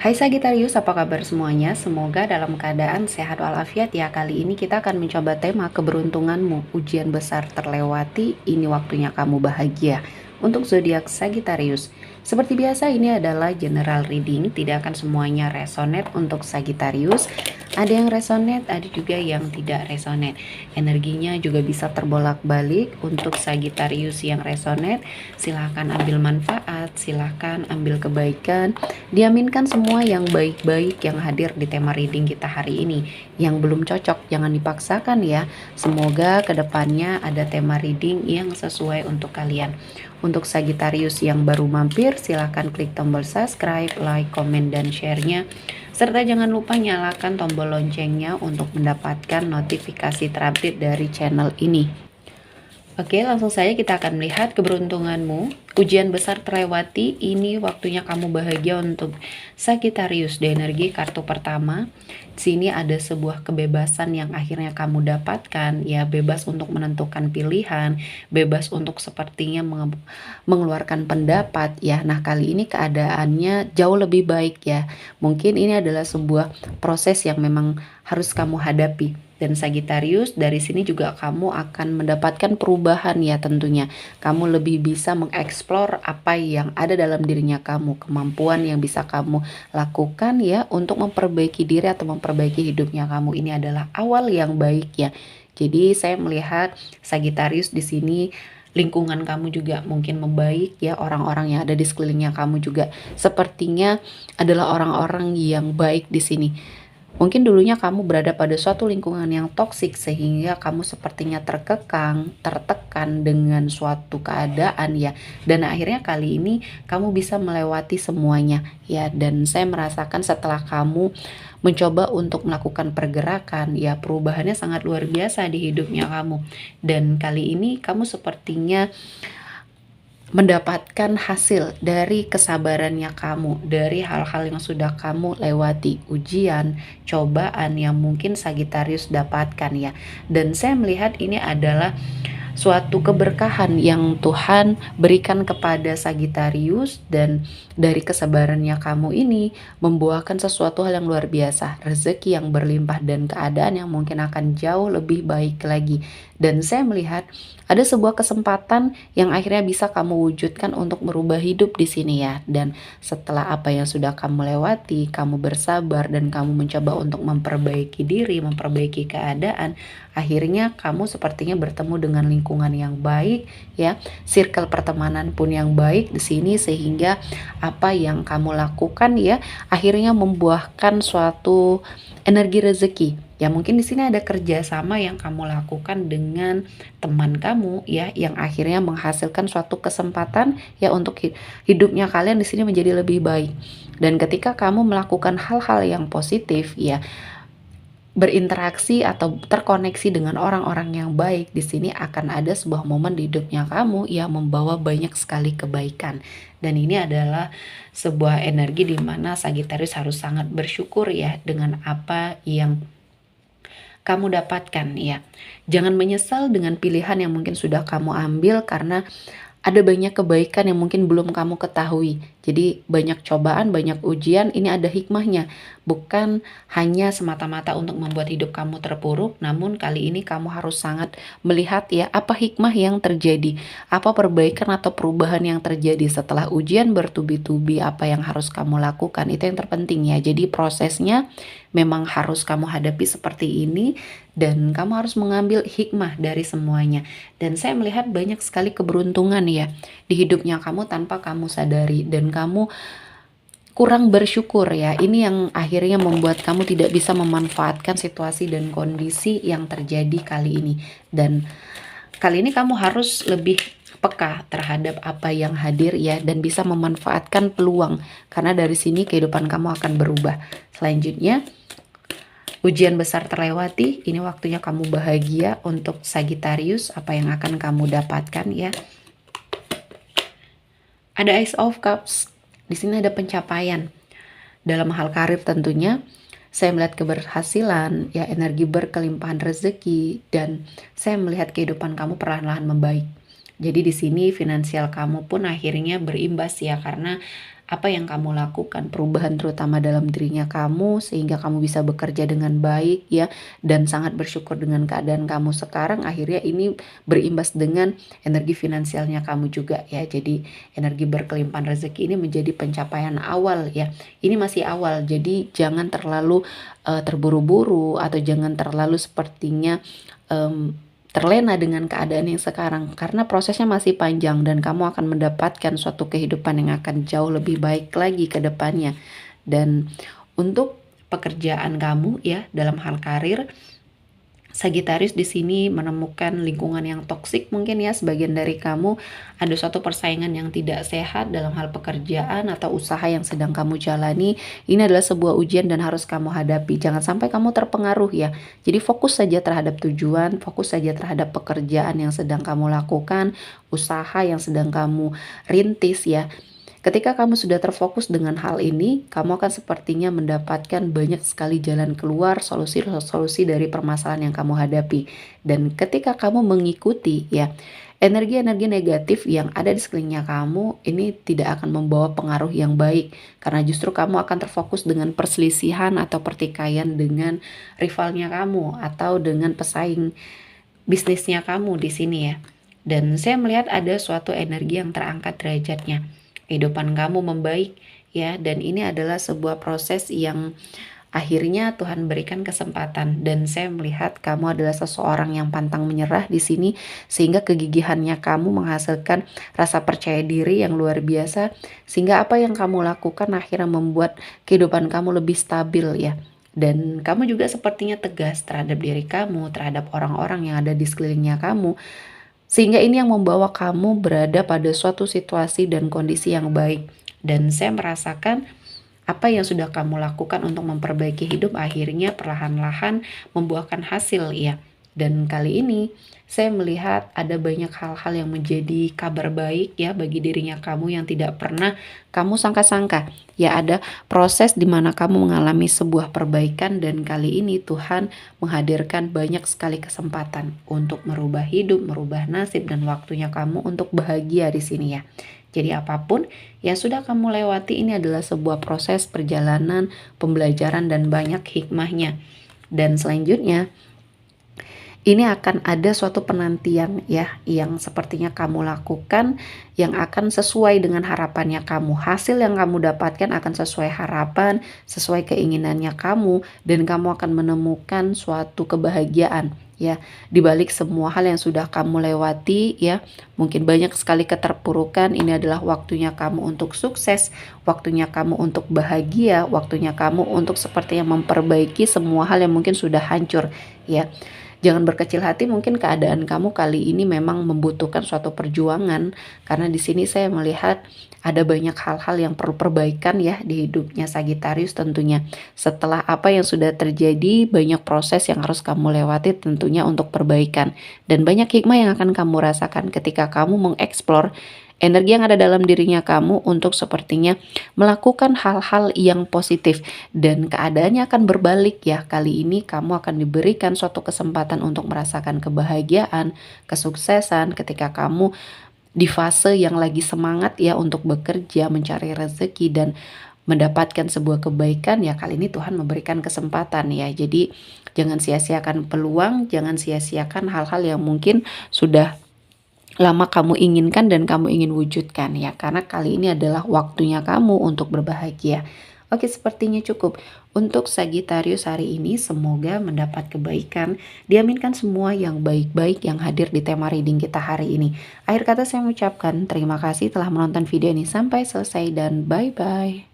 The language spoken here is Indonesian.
Hai Sagitarius, apa kabar semuanya? Semoga dalam keadaan sehat walafiat ya. Kali ini kita akan mencoba tema keberuntunganmu. Ujian besar terlewati, ini waktunya kamu bahagia. Untuk zodiak Sagittarius, seperti biasa ini adalah general reading, tidak akan semuanya resonate untuk Sagittarius. Ada yang resonate, ada juga yang tidak resonate. Energinya juga bisa terbolak-balik. Untuk Sagittarius yang resonate, silahkan ambil manfaat, silahkan ambil kebaikan. Diaminkan semua yang baik-baik yang hadir di tema reading kita hari ini. Yang belum cocok jangan dipaksakan ya. Semoga kedepannya ada tema reading yang sesuai untuk kalian. Untuk Sagittarius yang baru mampir, silahkan klik tombol subscribe, like, komen, dan share-nya. Serta jangan lupa nyalakan tombol loncengnya untuk mendapatkan notifikasi terupdate dari channel ini. Oke, langsung saja kita akan melihat keberuntunganmu. Ujian besar terlewati, ini waktunya kamu bahagia untuk Sagittarius. Di energi kartu pertama, sini ada sebuah kebebasan yang akhirnya kamu dapatkan, ya bebas untuk menentukan pilihan, bebas untuk sepertinya mengeluarkan pendapat, ya. Nah, kali ini keadaannya jauh lebih baik ya. Mungkin ini adalah sebuah proses yang memang harus kamu hadapi. Dan Sagittarius, dari sini juga kamu akan mendapatkan perubahan ya tentunya. Kamu lebih bisa mengeksplor apa yang ada dalam dirinya kamu, kemampuan yang bisa kamu lakukan ya untuk memperbaiki diri atau memperbaiki hidupnya kamu. Ini adalah awal yang baik ya. Jadi saya melihat Sagittarius di sini lingkungan kamu juga mungkin membaik ya, orang-orang yang ada di sekelilingnya kamu juga sepertinya adalah orang-orang yang baik di sini. Mungkin dulunya kamu berada pada suatu lingkungan yang toksik sehingga kamu sepertinya terkekang, tertekan dengan suatu keadaan ya. Dan akhirnya kali ini kamu bisa melewati semuanya ya. Dan saya merasakan setelah kamu mencoba untuk melakukan pergerakan ya, perubahannya sangat luar biasa di hidupnya kamu. Dan kali ini kamu sepertinya mendapatkan hasil dari kesabarannya kamu, dari hal-hal yang sudah kamu lewati, ujian, cobaan yang mungkin Sagittarius dapatkan ya. Dan saya melihat ini adalah suatu keberkahan yang Tuhan berikan kepada Sagittarius, dan dari kesabarannya kamu ini membuahkan sesuatu hal yang luar biasa, rezeki yang berlimpah dan keadaan yang mungkin akan jauh lebih baik lagi. Dan saya melihat ada sebuah kesempatan yang akhirnya bisa kamu wujudkan untuk merubah hidup di sini ya. Dan setelah apa yang sudah kamu lewati, kamu bersabar dan kamu mencoba untuk memperbaiki diri, memperbaiki keadaan, akhirnya kamu sepertinya bertemu dengan lingkungan yang baik ya, circle pertemanan pun yang baik di sini, sehingga apa yang kamu lakukan ya akhirnya membuahkan suatu energi rezeki. Ya mungkin di sini ada kerjasama yang kamu lakukan dengan teman kamu ya, yang akhirnya menghasilkan suatu kesempatan ya untuk hidupnya kalian di sini menjadi lebih baik. Dan ketika kamu melakukan hal-hal yang positif ya, berinteraksi atau terkoneksi dengan orang-orang yang baik, di sini akan ada sebuah momen di hidupnya kamu yang membawa banyak sekali kebaikan. Dan ini adalah sebuah energi di mana Sagittarius harus sangat bersyukur ya dengan apa yang kamu dapatkan ya. Jangan menyesal dengan pilihan yang mungkin sudah kamu ambil, karena ada banyak kebaikan yang mungkin belum kamu ketahui. Jadi banyak cobaan, banyak ujian, ini ada hikmahnya. Bukan hanya semata-mata untuk membuat hidup kamu terpuruk, namun kali ini kamu harus sangat melihat ya apa hikmah yang terjadi, apa perbaikan atau perubahan yang terjadi setelah ujian bertubi-tubi, apa yang harus kamu lakukan. Itu yang terpenting ya. Jadi prosesnya memang harus kamu hadapi seperti ini, dan kamu harus mengambil hikmah dari semuanya. Dan saya melihat banyak sekali keberuntungan ya di hidupnya kamu tanpa kamu sadari, dan kamu kurang bersyukur ya. Ini yang akhirnya membuat kamu tidak bisa memanfaatkan situasi dan kondisi yang terjadi kali ini. Dan kali ini kamu harus lebih peka terhadap apa yang hadir ya, dan bisa memanfaatkan peluang, karena dari sini kehidupan kamu akan berubah. Selanjutnya, ujian besar terlewati, ini waktunya kamu bahagia untuk Sagittarius. Apa yang akan kamu dapatkan ya? Ada Ace of Cups. Di sini ada pencapaian. Dalam hal karir tentunya, saya melihat keberhasilan, ya energi berkelimpahan rezeki, dan saya melihat kehidupan kamu perlahan-lahan membaik. Jadi di sini finansial kamu pun akhirnya berimbas ya, karena apa yang kamu lakukan, perubahan terutama dalam dirinya kamu sehingga kamu bisa bekerja dengan baik ya, dan sangat bersyukur dengan keadaan kamu sekarang. Akhirnya ini berimbas dengan energi finansialnya kamu juga ya. Jadi energi berkelimpahan rezeki ini menjadi pencapaian awal ya. Ini masih awal, jadi jangan terlalu terburu-buru atau jangan terlalu sepertinya terlena dengan keadaan yang sekarang, karena prosesnya masih panjang dan kamu akan mendapatkan suatu kehidupan yang akan jauh lebih baik lagi ke depannya. Dan untuk pekerjaan kamu ya, dalam hal karir, Sagittarius di sini menemukan lingkungan yang toksik mungkin ya. Sebagian dari kamu ada suatu persaingan yang tidak sehat dalam hal pekerjaan atau usaha yang sedang kamu jalani. Ini adalah sebuah ujian dan harus kamu hadapi. Jangan sampai kamu terpengaruh ya. Jadi fokus saja terhadap tujuan, fokus saja terhadap pekerjaan yang sedang kamu lakukan, usaha yang sedang kamu rintis ya. Ketika kamu sudah terfokus dengan hal ini, kamu akan sepertinya mendapatkan banyak sekali jalan keluar, solusi-solusi dari permasalahan yang kamu hadapi. Dan ketika kamu mengikuti ya, energi-energi negatif yang ada di sekelilingnya kamu ini tidak akan membawa pengaruh yang baik, karena justru kamu akan terfokus dengan perselisihan atau pertikaian dengan rivalnya kamu atau dengan pesaing bisnisnya kamu di sini ya. Dan saya melihat ada suatu energi yang terangkat derajatnya, kehidupan kamu membaik ya, dan ini adalah sebuah proses yang akhirnya Tuhan berikan kesempatan. Dan saya melihat kamu adalah seseorang yang pantang menyerah di sini, sehingga kegigihannya kamu menghasilkan rasa percaya diri yang luar biasa, sehingga apa yang kamu lakukan akhirnya membuat kehidupan kamu lebih stabil ya. Dan kamu juga sepertinya tegas terhadap diri kamu, terhadap orang-orang yang ada di sekelilingnya kamu, sehingga ini yang membawa kamu berada pada suatu situasi dan kondisi yang baik. Dan saya merasakan apa yang sudah kamu lakukan untuk memperbaiki hidup akhirnya perlahan-lahan membuahkan hasil ya. Dan kali ini saya melihat ada banyak hal-hal yang menjadi kabar baik ya bagi dirinya kamu yang tidak pernah kamu sangka-sangka. Ya, ada proses di mana kamu mengalami sebuah perbaikan, dan kali ini Tuhan menghadirkan banyak sekali kesempatan untuk merubah hidup, merubah nasib, dan waktunya kamu untuk bahagia di sini ya. Jadi apapun yang sudah kamu lewati, ini adalah sebuah proses perjalanan, pembelajaran, dan banyak hikmahnya. Dan selanjutnya ini akan ada suatu penantian ya yang sepertinya kamu lakukan yang akan sesuai dengan harapannya kamu. Hasil yang kamu dapatkan akan sesuai harapan, sesuai keinginannya kamu, dan kamu akan menemukan suatu kebahagiaan ya di balik semua hal yang sudah kamu lewati ya. Mungkin banyak sekali keterpurukan, ini adalah waktunya kamu untuk sukses, waktunya kamu untuk bahagia, waktunya kamu untuk sepertinya memperbaiki semua hal yang mungkin sudah hancur ya. Jangan berkecil hati, mungkin keadaan kamu kali ini memang membutuhkan suatu perjuangan, karena di sini saya melihat ada banyak hal-hal yang perlu perbaikan ya di hidupnya Sagittarius tentunya. Setelah apa yang sudah terjadi, banyak proses yang harus kamu lewati tentunya untuk perbaikan. Dan banyak hikmah yang akan kamu rasakan ketika kamu mengeksplor energi yang ada dalam dirinya kamu untuk sepertinya melakukan hal-hal yang positif, dan keadaannya akan berbalik ya. Kali ini kamu akan diberikan suatu kesempatan untuk merasakan kebahagiaan, kesuksesan ketika kamu di fase yang lagi semangat ya untuk bekerja, mencari rezeki, dan mendapatkan sebuah kebaikan ya. Kali ini Tuhan memberikan kesempatan ya. Jadi jangan sia-siakan peluang, jangan sia-siakan hal-hal yang mungkin sudah lama kamu inginkan dan kamu ingin wujudkan ya, karena kali ini adalah waktunya kamu untuk berbahagia. Oke, sepertinya cukup untuk Sagittarius hari ini. Semoga mendapat kebaikan, diaminkan semua yang baik-baik yang hadir di tema reading kita hari ini. Akhir kata saya mengucapkan terima kasih telah menonton video ini sampai selesai, dan bye-bye.